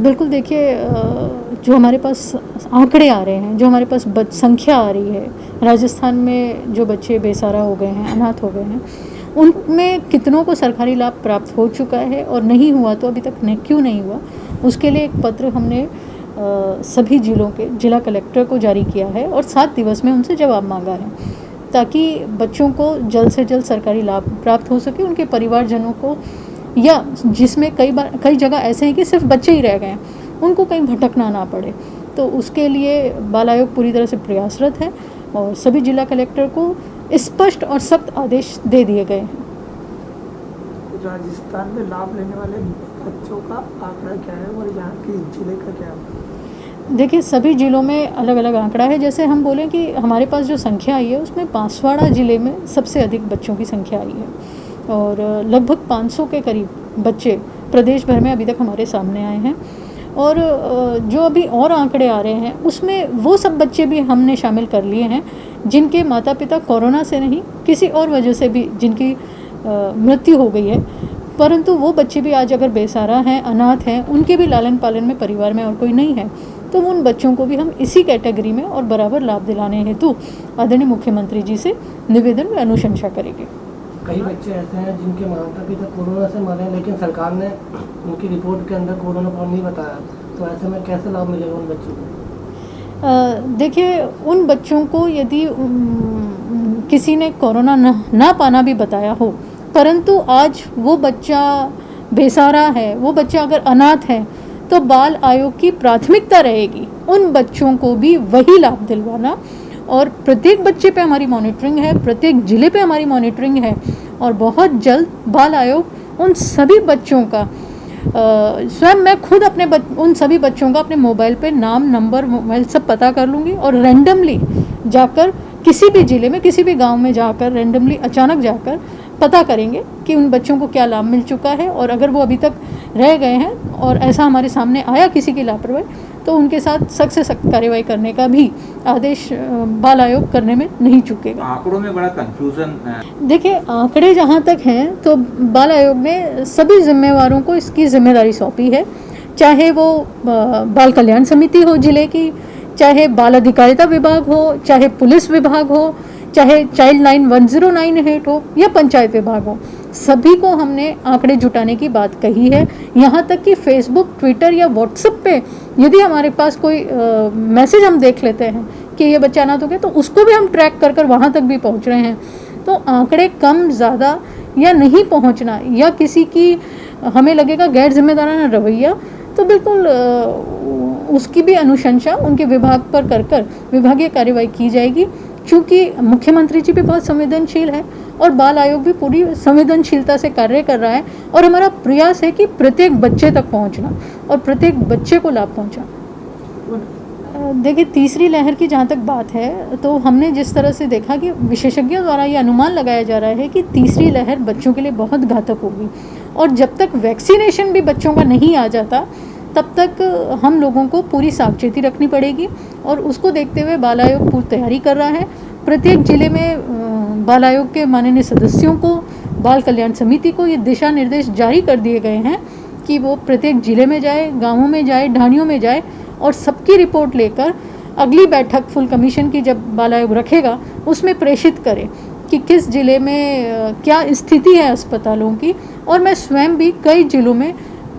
बिल्कुल देखिए, जो हमारे पास आंकड़े आ रहे हैं, जो हमारे पास संख्या आ रही है, राजस्थान में जो बच्चे बेसहारा हो गए हैं, अनाथ हो गए हैं, उनमें कितनों को सरकारी लाभ प्राप्त हो चुका है और नहीं हुआ तो अभी तक क्यों नहीं हुआ, उसके लिए एक पत्र हमने सभी जिलों के जिला कलेक्टर को जारी किया है और 7 दिवस में उनसे जवाब मांगा है, ताकि बच्चों को जल्द से जल्द सरकारी लाभ प्राप्त हो सके, उनके परिवारजनों को, या जिसमें कई जगह ऐसे हैं कि सिर्फ बच्चे ही रह गए हैं, उनको कहीं भटकना ना पड़े। तो उसके लिए बाल आयोग पूरी तरह से प्रयासरत है और सभी जिला कलेक्टर को स्पष्ट और सख्त आदेश दे दिए गए हैं। राजस्थान में लाभ लेने वाले बच्चों का आंकड़ा क्या है और यहाँ के जिले का क्या है? देखिए, सभी जिलों में अलग अलग आंकड़ा है। जैसे हम बोलें कि हमारे पास जो संख्या आई है उसमें बांसवाड़ा ज़िले में सबसे अधिक बच्चों की संख्या आई है और लगभग 500 के करीब बच्चे प्रदेश भर में अभी तक हमारे सामने आए हैं। और जो अभी और आंकड़े आ रहे हैं उसमें वो सब बच्चे भी हमने शामिल कर लिए हैं जिनके माता पिता कोरोना से नहीं, किसी और वजह से भी जिनकी मृत्यु हो गई है, परंतु वो बच्चे भी आज अगर बेसहारा हैं, अनाथ हैं, उनके भी लालन पालन में परिवार में और कोई नहीं है, तो उन बच्चों को भी हम इसी कैटेगरी में और बराबर लाभ दिलाने हेतु आदरणीय मुख्यमंत्री जी से निवेदन में अनुशंसा करेंगे। कई बच्चे ऐसे हैं जिनके माता पिता कोरोना से मरे हैं, लेकिन सरकार ने उनकी रिपोर्ट के अंदर कोरोना पर नहीं बताया, तो ऐसे में कैसे लाभ मिलेगा उन बच्चों को? देखिए, उन बच्चों को यदि किसी ने कोरोना ना पाना भी बताया हो, परंतु आज वो बच्चा बेसहारा है, वो बच्चा अगर अनाथ है, तो बाल आयोग की प्राथमिकता रहेगी उन बच्चों को भी वही लाभ दिलवाना। और प्रत्येक बच्चे पे हमारी मॉनिटरिंग है, प्रत्येक ज़िले पे हमारी मॉनिटरिंग है और बहुत जल्द बाल आयोग उन सभी बच्चों का स्वयं मैं खुद उन सभी बच्चों का अपने मोबाइल पे नाम, नंबर, मोबाइल सब पता कर लूँगी और रैंडमली जाकर किसी भी ज़िले में, किसी भी गांव में जाकर रैंडमली अचानक जाकर पता करेंगे कि उन बच्चों को क्या लाभ मिल चुका है, और अगर वो अभी तक रह गए हैं और ऐसा हमारे सामने आया किसी की लापरवाही, तो उनके साथ सख्त से सख्त कार्रवाई करने का भी आदेश बाल आयोग करने में नहीं चूकेगा। आंकड़ों में बड़ा कंफ्यूजन है। देखिए, आंकड़े जहाँ तक हैं तो बाल आयोग ने सभी जिम्मेवारों को इसकी जिम्मेदारी सौंपी है, चाहे वो बाल कल्याण समिति हो जिले की, चाहे बाल अधिकारिता विभाग हो, चाहे पुलिस विभाग हो, चाहे चाइल्ड लाइन 1098 हो या पंचायत विभाग हो, सभी को हमने आंकड़े जुटाने की बात कही है। यहाँ तक कि फेसबुक, ट्विटर या व्हाट्सएप पे यदि हमारे पास कोई मैसेज हम देख लेते हैं कि ये बच्चा अनाथ हो गया, तो उसको भी हम ट्रैक कर कर वहाँ तक भी पहुँच रहे हैं। तो आंकड़े कम ज़्यादा या नहीं पहुँचना या किसी की हमें लगेगा गैर जिम्मेदाराना रवैया, तो बिल्कुल उसकी भी अनुशंसा उनके विभाग पर कर कर विभागीय कार्रवाई की जाएगी। चूँकि मुख्यमंत्री जी भी बहुत संवेदनशील है और बाल आयोग भी पूरी संवेदनशीलता से कार्य कर रहा है और हमारा प्रयास है कि प्रत्येक बच्चे तक पहुंचना और प्रत्येक बच्चे को लाभ पहुंचाना। देखिए, तीसरी लहर की जहाँ तक बात है, तो हमने जिस तरह से देखा कि विशेषज्ञों द्वारा ये अनुमान लगाया जा रहा है कि तीसरी लहर बच्चों के लिए बहुत घातक होगी और जब तक वैक्सीनेशन भी बच्चों का नहीं आ जाता तब तक हम लोगों को पूरी सावचेती रखनी पड़ेगी और उसको देखते हुए बाल आयोग पूरी तैयारी कर रहा है। प्रत्येक जिले में बाल आयोग के माननीय सदस्यों को, बाल कल्याण समिति को ये दिशा निर्देश जारी कर दिए गए हैं कि वो प्रत्येक जिले में जाए, गाँवों में जाए, ढाणियों में जाए और सबकी रिपोर्ट लेकर अगली बैठक फुल कमीशन की जब बाल आयोग रखेगा उसमें प्रेषित करे कि किस जिले में क्या स्थिति है अस्पतालों की। और मैं स्वयं भी कई जिलों में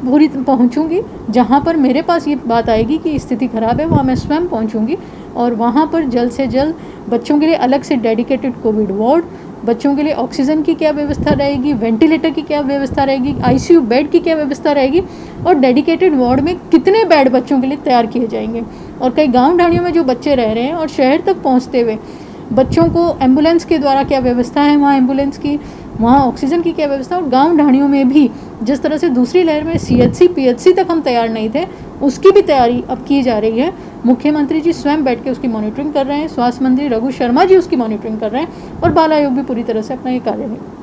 पूरी पहुंचूंगी, जहां पर मेरे पास ये बात आएगी कि स्थिति ख़राब है, वहां मैं स्वयं पहुंचूंगी और वहां पर जल्द से जल्द बच्चों के लिए अलग से डेडिकेटेड कोविड वार्ड बच्चों के लिए ऑक्सीजन की क्या व्यवस्था रहेगी, वेंटिलेटर की क्या व्यवस्था रहेगी, आईसीयू बेड की क्या व्यवस्था रहेगी और डेडिकेटेड वार्ड में कितने बेड बच्चों के लिए तैयार किए जाएंगे। और कई गांव ढाणियों में जो बच्चे रह रहे हैं और शहर तक पहुंचते हुए बच्चों को एम्बुलेंस के द्वारा क्या व्यवस्था है, वहाँ एम्बुलेंस की, वहाँ ऑक्सीजन की क्या व्यवस्था, और गांव ढाणियों में भी जिस तरह से दूसरी लहर में सीएचसी पीएचसी तक हम तैयार नहीं थे, उसकी भी तैयारी अब की जा रही है। मुख्यमंत्री जी स्वयं बैठ के उसकी मॉनिटरिंग कर रहे हैं, स्वास्थ्य मंत्री रघु शर्मा जी उसकी मॉनिटरिंग कर रहे हैं और बाल आयोग भी पूरी तरह से अपना ये कार्य